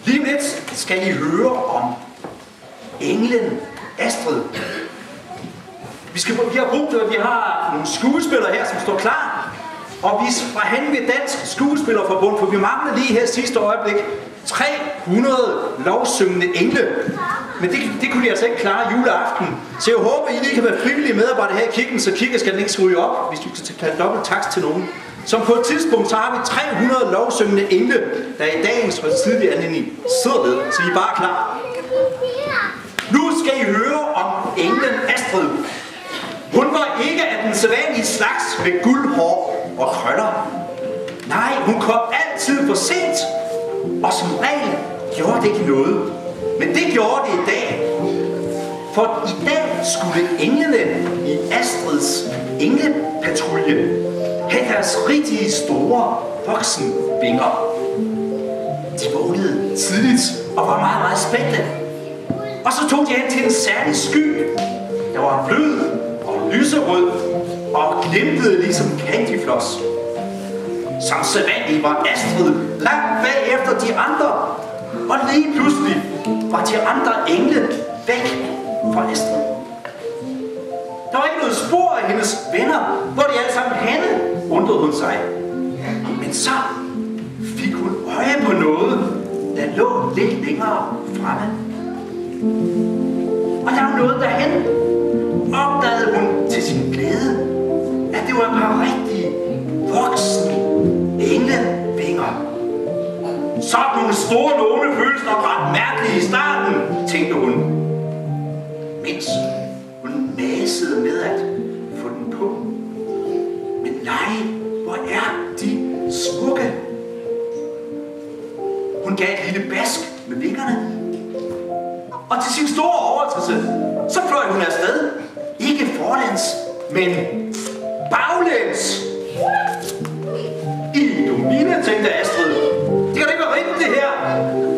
Lige om lidt skal I høre om englen Astrid. Vi har brug for, at vi har nogle skuespillere her, som står klar. Og vi er fra Henved Dansk Skuespillerforbund, for vi mangler lige her sidste øjeblik 300 lovsyngende engle. Men det kunne de altså ikke klare juleaften. Så jeg håber, I lige kan være frivillige medarbejdere her i kirken, så kirken skal den ikke ryge op, hvis du kan tage dobbelt takst til nogen. Som på et tidspunkt, så har vi 300 lovsyngende engle, der i dagens og tidligere anledning sidder ved, så I er bare klar. Nu skal I høre om englen Astrid. Hun var ikke af den sædvanlige slags med guldhår og krøller. Nej, hun kom altid for sent, og som regel gjorde det ikke noget. Men det gjorde det i dag. For i dag skulle englene i Astrids englepatrulje have deres rigtige store voksenvinger. De vågnede tidligt og var meget, meget spændte. Og så tog de hen til en særlig sky, der var blød og lyserød og glimtede ligesom candyfloss. Som sædvanligt var Astrid langt bag efter de andre, og lige pludselig var de andre engle væk fra Astrid. Der var ikke noget spor af hendes venner, hvor de alle sammen henne, undrede hun sig. Men så fik hun øje på noget, der lå lidt længere fremme. Og der var noget derhen. Opdagede hun til sin glæde, at det var et par rigtige voksne englevinger. Sådan nogle store låne føles nok ret mærkelige i starten, tænkte hun, mens hun næsede med at få den på. Men nej, hvor er de smukke. Hun gav et lille bask med vingerne, og til sin store overraskelse, så fløj hun afsted. Ikke forlæns, men baglæns. I domine, tænkte Astrid. Det kan da ikke være rigtigt, det her.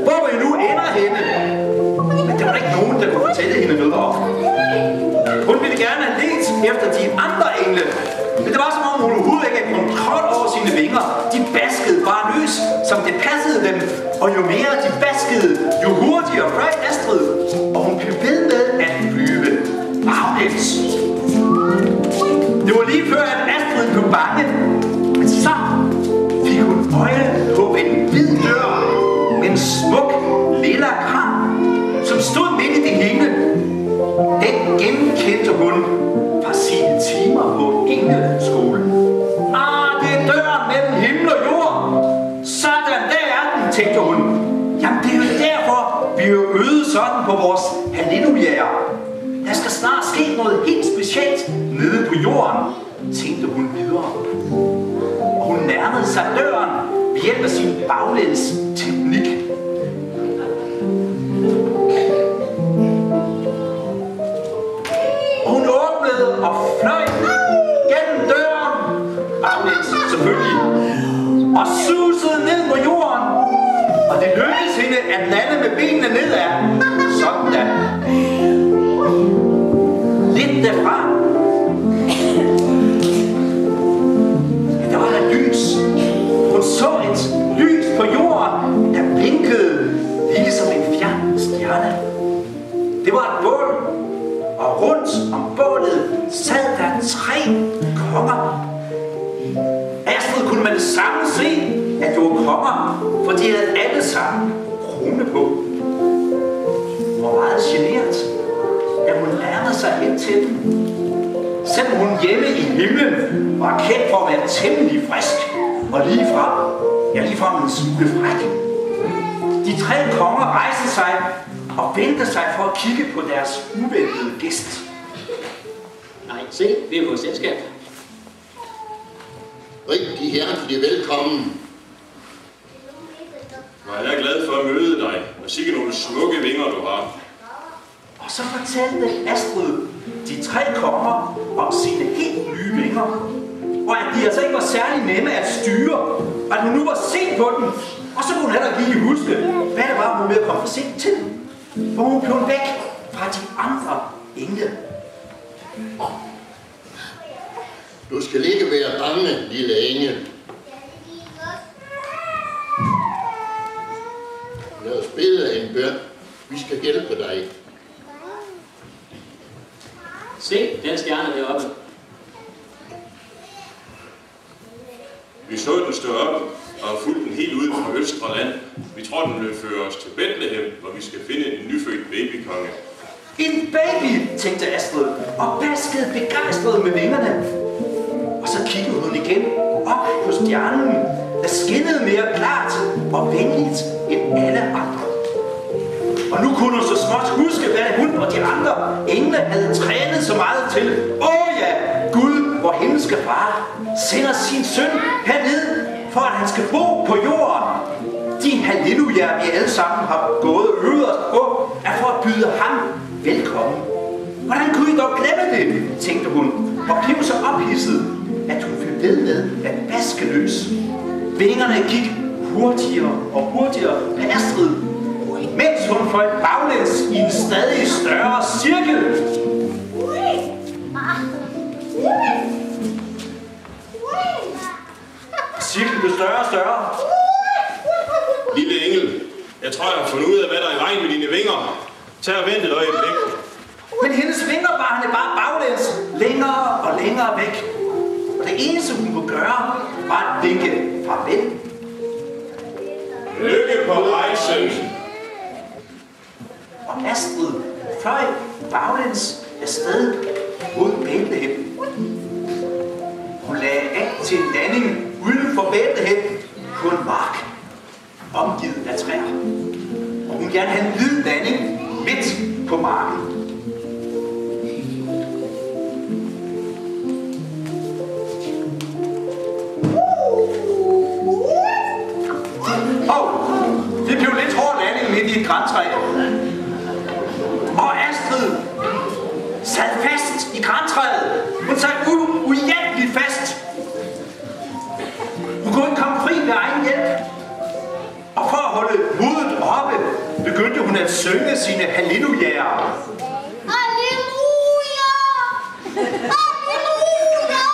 Hvor vi nu ender henne. Men der var ikke nogen, der kunne fortælle hende noget om. Hun ville gerne have ledt efter de andre engle. Men det var som om, hun overhovedet ikke havde kontrol over sine vinger. De baskede bare løs, som det passede dem. Og jo mere de baskede, jo hurtigere fløj Astrid. Og hun blev ved med at flyve baglæns. Det var lige før, at Astrid blev bange. Men så fik hun øje på en hvid dør med en smuk lilla kram, som stod midt i det hele. Den genkendte hun fra sine timer på engleskolen. Det er døren mellem himmel og jord. Sådan, der er den, tænkte hun. Jamen, det er jo derfor, vi er øvet sådan på vores hallelujaer. Der skal snart ske noget helt specielt nede på jorden, tænkte hun videre. Og hun nærmede sig døren ved hjælp af sin baglæns teknik. Og hun åbnede og fløj gennem døren, baglæns selvfølgelig, og susede ned på jorden. Og det lykkedes hende at lande med benene nedad. Sådan da. Lidt derfra. Der var der lys. Hun så et lys på jorden, der blinkede ligesom en fjern stjerne. Det var et bål, og rundt om bålet sad der 3 konger. Astrid kunne med det samme se, at det var konger, for de havde alle sammen krone på. Hun var meget genert, da hun nærmede sig hen til dem. Selvom hun hjemme i himlen var kendt for at være temmelig frisk og ligefrem en smule fræk. De 3 konger rejste sig og vendte sig for at kigge på deres uventede gæst. Nej, se, vi er på selskab. Rigtig hjertelig velkommen. Jeg er glad for at møde dig, og sikke nogle smukke vinger, du har. Og så fortalte Astrid de 3 konger om sine helt nye vinger. Og at de altså ikke var særlig nemme at styre. At hun nu var sent på den. Og så kunne hun heller ikke lige huske, hvad det var, hun ville komme for sent til. For hun blev væk fra de andre engle. Du skal ikke være bange, lille engel. Lad os bede en bøn. Vi skal hjælpe dig. Se, den stjerne deroppe. Vi så den stå op og fulgte den helt ud fra Østre Land. Vi tror, den vil føre os til Bethlehem, hvor vi skal finde en nyfødt babykonge. En baby, tænkte Astrid, og baskede begejstret med vingerne. Og så kiggede hun igen op på stjernen, der skinnede mere klart og venligt end alle andre. Og nu kunne hun så småt huske, hvad hun og de andre engle havde trænet så meget til. Ja, Gud, vor himmelske far, sender sin søn herned, for at han skal bo på jorden. De halleluja, vi alle sammen har gået øverst på, er for at byde ham velkommen. Hvordan kunne I dog glemme det, tænkte hun, og blev så ophidset, at hun blev ved med at baske løs. Vingerne gik hurtigere og hurtigere på Astrid, mens hun fløj baglæns i en stadig større cirkel. Cirklen blev større og større. Lille engel, jeg tror, jeg har fundet ud af, hvad der er i vejen med dine vinger. Tag og vent et øjeblik. Men hendes vinger bar hende bare baglæns, længere og længere væk. Og det eneste, hun kunne gøre, var at vinke farvel. Lykke på rejsen. Og Astrid fløj baglæns afsted mod Bethlehem. Hun lagde af til en landing uden for Bethlehem på en mark, omgivet af træer. Og hun ville gerne have en hvid landing midt på marken. Det blev lidt hård landing midt i et grantræ. Og Astrid sad fast i grantræet. Hun sad uhjælpeligt fast. Hun kunne ikke komme fri ved egen hjælp. Og for at holde hovedet oppe, begyndte hun at synge sine hallelujaer. Halleluja! Halleluja!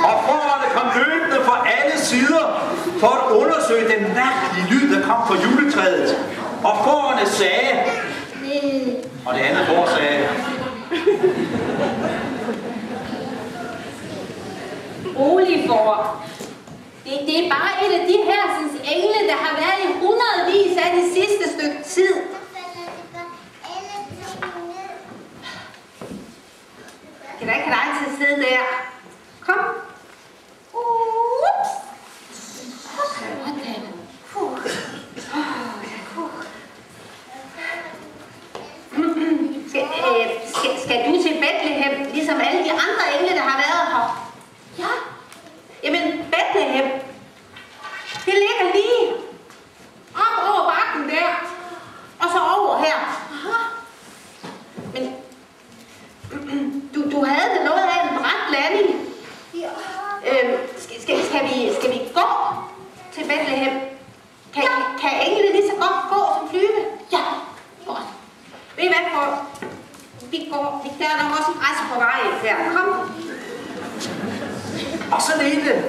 Og forerne kom løbende fra alle sider for at undersøge den mærkelige lyd, der kom fra juletræet. Og forerne sagde, og det andet får sagde, rolig for. Det er bare et af de hersens engle, der har været i hundredvis af det sidste stykke tid. Kan der ikke have dig til at sidde der? Kom. Skal du til Bethlehem, ligesom alle de andre engle, der har været her? Ja. Jamen, Bethlehem, det ligger lige op over bakken der, og så over her. Aha. Men du havde da noget af en brat landing. Ja. Skal vi gå til Bethlehem? Kan englene lige så godt gå som flyve? Ja, godt. Ved I hvad, for vi går. Der er nok også græs på vejen her. Kom. og så ledte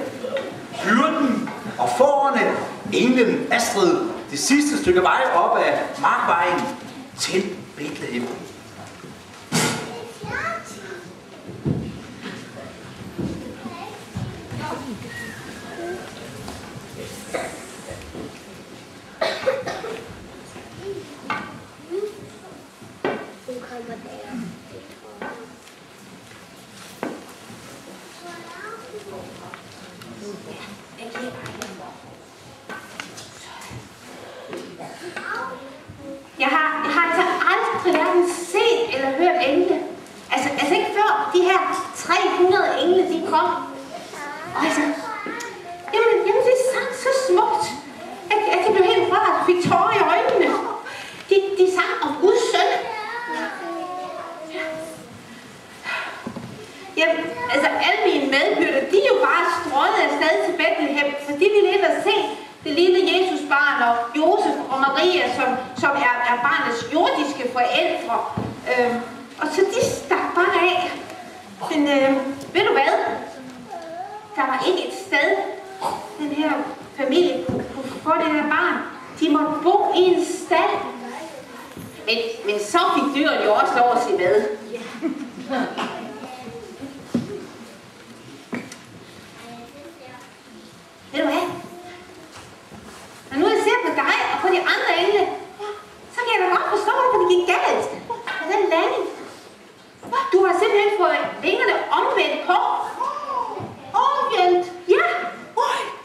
hyrden og forerne, englen Astrid, det sidste stykke vej op ad markvejen til Bethlehem. Jeg har altså aldrig hverken set eller hørt engle. Altså ikke før de her 300 engle, de kom. Og altså, jamen det sang så smukt, at jeg blev helt rørt og fik tårer i øjnene. De sang om Guds søn. Jamen, altså alle mine medhyrder, de er jo bare strøget afsted til Bethlehem, så de ville ind og se det lille Jesusbarn og Josef og Maria, som er barnets jordiske forældre. Og så de stak bare af. Men ved du hvad? Der var ikke et sted, den her familie kunne få det her barn. De måtte bo i Men så fik dyrene jo også lov at se med. Ved du hvad? Når nu jeg ser på dig og på de andre engle, så kan jeg da godt forstå, hvorfor det gik galt med den landing. Du har simpelthen fået vingerne omvendt på. Omvendt? Ja.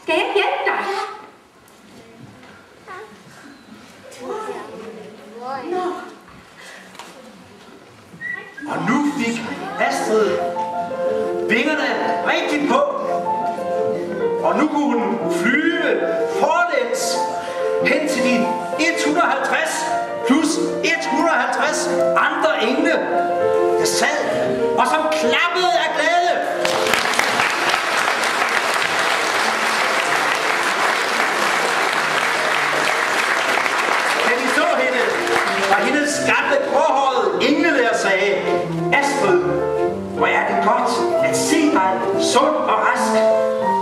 Skal jeg hjælpe dig? Nå. Og nu fik Astrid vingerne rigtig på. Og nu kunne hun flyve forlæns hen til de 150 plus 150 andre engle, der sad og som klappede af glæde. Da de så hende, og hendes gamle gråhårede englelærer sagde, Astrid, hvor er det godt at se dig sund og rask.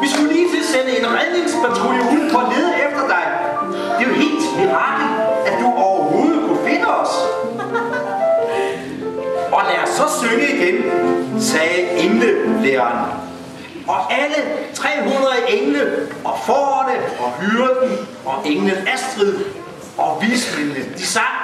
Vi skulle lige til at sende en redningspatrulje ud for at lede efter dig. Det er jo helt mirakel, at du overhovedet kunne finde os. Og lad os så synge igen, sagde englelæreren. Og alle 300 engle, og fårene, og hyrden, og englen Astrid, og vismændene, de sang